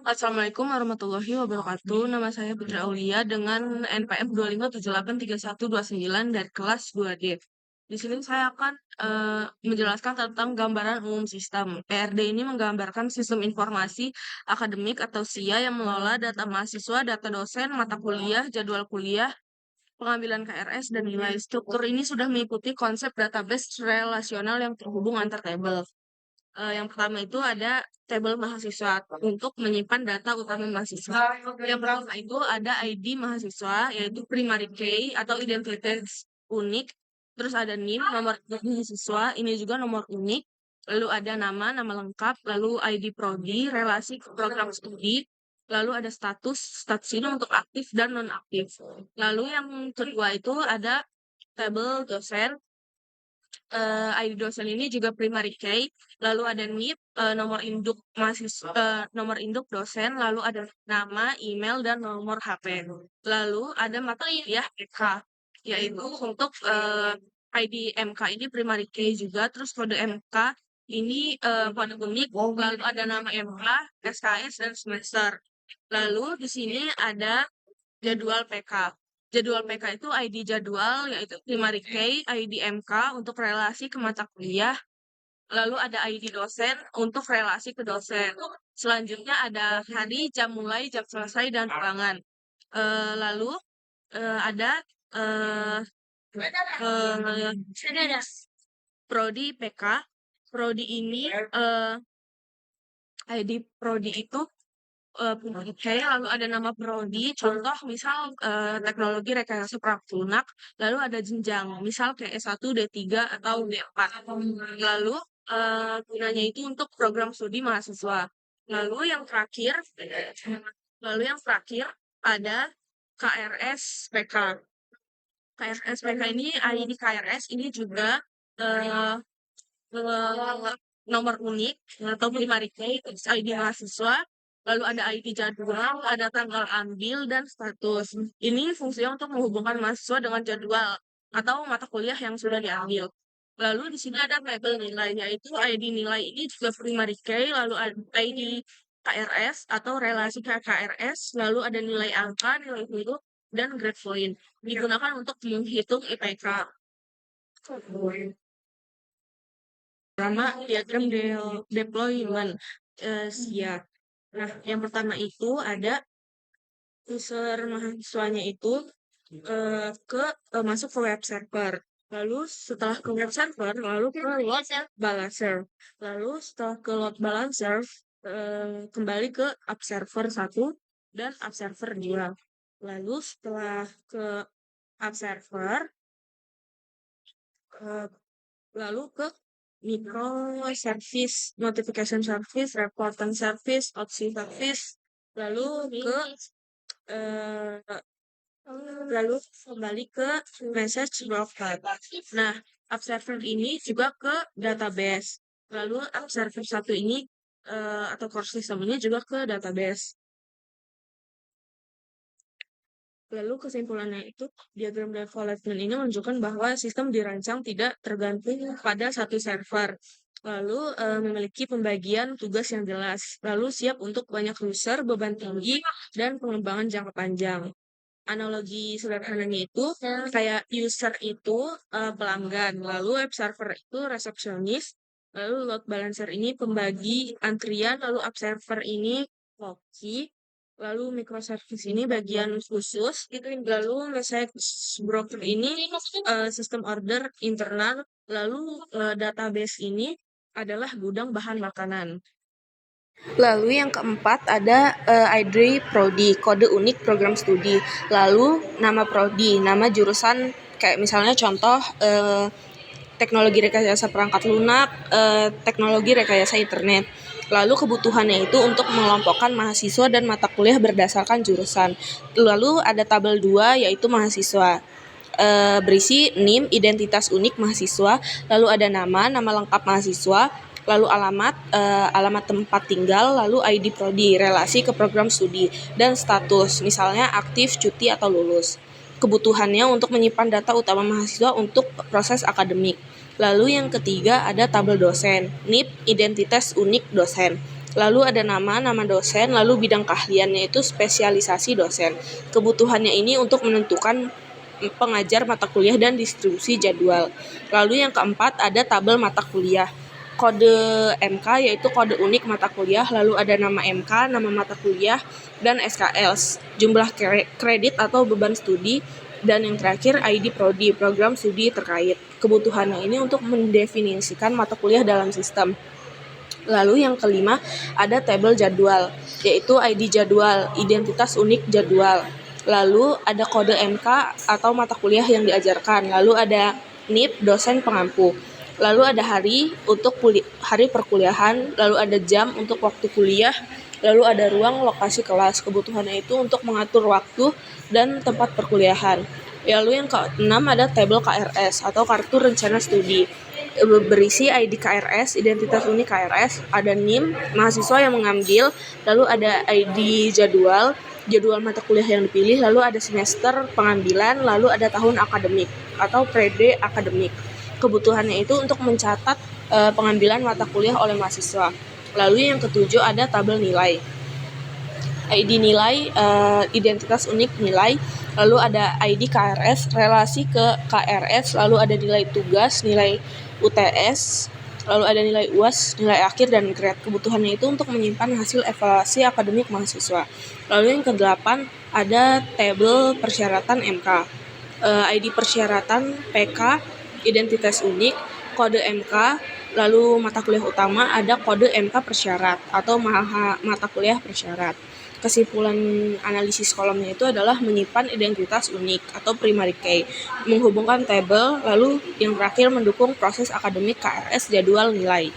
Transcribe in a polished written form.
Assalamualaikum warahmatullahi wabarakatuh. Nama saya Putri Aulia dengan NPM 25783129 dari kelas 2D. Di sini saya akan menjelaskan tentang gambaran umum sistem. PRD ini menggambarkan sistem informasi akademik atau SIA yang mengelola data mahasiswa, data dosen, mata kuliah, jadwal kuliah, pengambilan KRS, dan nilai. Struktur ini sudah mengikuti konsep database relasional yang terhubung antar tabel. Yang pertama itu ada tabel mahasiswa untuk menyimpan data utama mahasiswa. Yang pertama itu ada ID mahasiswa, yaitu primary key atau identitas unik. Terus ada NIM, nomor induk mahasiswa, ini juga nomor unik. Lalu ada nama lengkap, lalu ID prodi, relasi ke program studi, lalu ada status ini untuk aktif dan non-aktif. Lalu yang kedua itu ada tabel dosen, ID dosen ini juga primary key, lalu ada NIP, nomor induk mahasiswa, nomor induk dosen, lalu ada nama, email, dan nomor HP. Lalu ada mata kuliah MK, yaitu untuk ID MK ini primary key juga, terus kode MK ini kode unik, lalu ada nama MK, SKS, dan semester. Lalu di sini ada jadwal PK. Jadwal PK itu ID jadwal, yaitu primary key, ID MK untuk relasi ke mata kuliah, lalu ada ID dosen untuk relasi ke dosen. Selanjutnya ada hari, jam mulai, jam selesai, dan ruangan. Lalu ada eh, prodi PK. Prodi ini ID prodi itu oke, lalu ada nama prodi, contoh misal teknologi rekayasa perangkat lunak, lalu ada jenjang, misal kayak S1, D3, atau D4. Lalu gunanya itu untuk program studi mahasiswa. Lalu yang terakhir, ada KRS PK. KRS PK ini, ID KRS ini juga eh, nomor unik atau primary key, ID mahasiswa, lalu ada ID jadwal, ada tanggal ambil, dan status. Ini fungsinya untuk menghubungkan mahasiswa dengan jadwal atau mata kuliah yang sudah diambil. Lalu di sini ada tabel nilai, yaitu ID nilai ini juga primary key, lalu ada ID KRS atau relasi ke KRS, lalu ada nilai angka, nilai huruf, dan grade point. Digunakan untuk menghitung IPK. Pertama, diagram deployment SIA. Nah, yang pertama itu ada user mahasiswanya itu masuk ke web server. Lalu setelah ke web server, lalu ke load balancer. Lalu setelah ke load balancer, kembali ke app server 1 dan app server 2. Lalu setelah ke app server, lalu ke micro service, notification service, reporting service, opsi service, lalu ke lalu kembali ke message broker. Nah, app server ini juga ke database. Lalu app server 1 ini atau core system ini juga ke database. Lalu kesimpulannya itu, diagram development ini menunjukkan bahwa sistem dirancang tidak tergantung pada satu server. Lalu memiliki pembagian tugas yang jelas. Lalu siap untuk banyak user, beban tinggi, dan pengembangan jangka panjang. Analogi sederhananya itu kayak user itu pelanggan, lalu web server itu resepsionis, lalu load balancer ini pembagi antrian, lalu app server ini hoki, lalu microservice ini bagian khusus, lalu message broker ini sistem order internal, lalu database ini adalah gudang bahan makanan. Lalu yang keempat ada ID prodi, kode unik program studi. Lalu nama prodi, nama jurusan kayak misalnya contoh teknologi rekayasa perangkat lunak, teknologi rekayasa internet. Lalu kebutuhannya itu untuk mengelompokkan mahasiswa dan mata kuliah berdasarkan jurusan. Lalu ada tabel 2 yaitu mahasiswa. Berisi NIM, identitas unik mahasiswa, lalu ada nama lengkap mahasiswa, lalu alamat tempat tinggal, lalu ID prodi, relasi ke program studi, dan status, misalnya aktif, cuti, atau lulus. Kebutuhannya untuk menyimpan data utama mahasiswa untuk proses akademik. Lalu yang ketiga ada tabel dosen, NIP, identitas unik dosen. Lalu ada nama dosen, lalu bidang keahliannya itu spesialisasi dosen. Kebutuhannya ini untuk menentukan pengajar mata kuliah dan distribusi jadwal. Lalu yang keempat ada tabel mata kuliah. Kode MK yaitu kode unik mata kuliah, lalu ada nama MK, nama mata kuliah, dan SKL, jumlah kredit atau beban studi, dan yang terakhir ID Prodi, program studi terkait. Kebutuhannya ini untuk mendefinisikan mata kuliah dalam sistem. Lalu yang kelima ada tabel jadwal, yaitu ID jadwal, identitas unik jadwal. Lalu ada kode MK atau mata kuliah yang diajarkan. Lalu ada NIP, dosen pengampu. Lalu ada hari untuk hari perkuliahan, lalu ada jam untuk waktu kuliah, lalu ada ruang lokasi kelas. Kebutuhannya itu untuk mengatur waktu dan tempat perkuliahan. Lalu yang keenam ada tabel KRS atau kartu rencana studi. Berisi ID KRS, identitas unik KRS, ada NIM, mahasiswa yang mengambil, lalu ada ID jadwal mata kuliah yang dipilih, lalu ada semester pengambilan, lalu ada tahun akademik atau periode akademik. Kebutuhannya itu untuk mencatat pengambilan mata kuliah oleh mahasiswa. Lalu yang ketujuh ada tabel nilai. ID nilai, identitas unik nilai, lalu ada ID KRS, relasi ke KRS, lalu ada nilai tugas, nilai UTS, lalu ada nilai UAS, nilai akhir, dan grade. Kebutuhannya itu untuk menyimpan hasil evaluasi akademik mahasiswa. Lalu yang ke-8 ada tabel persyaratan MK. ID persyaratan PK, identitas unik, kode MK, lalu mata kuliah utama ada kode MK persyarat atau mata kuliah persyarat. Kesimpulan analisis kolomnya itu adalah menyimpan identitas unik atau primary key, menghubungkan tabel, lalu yang terakhir mendukung proses akademik KRS jadwal nilai.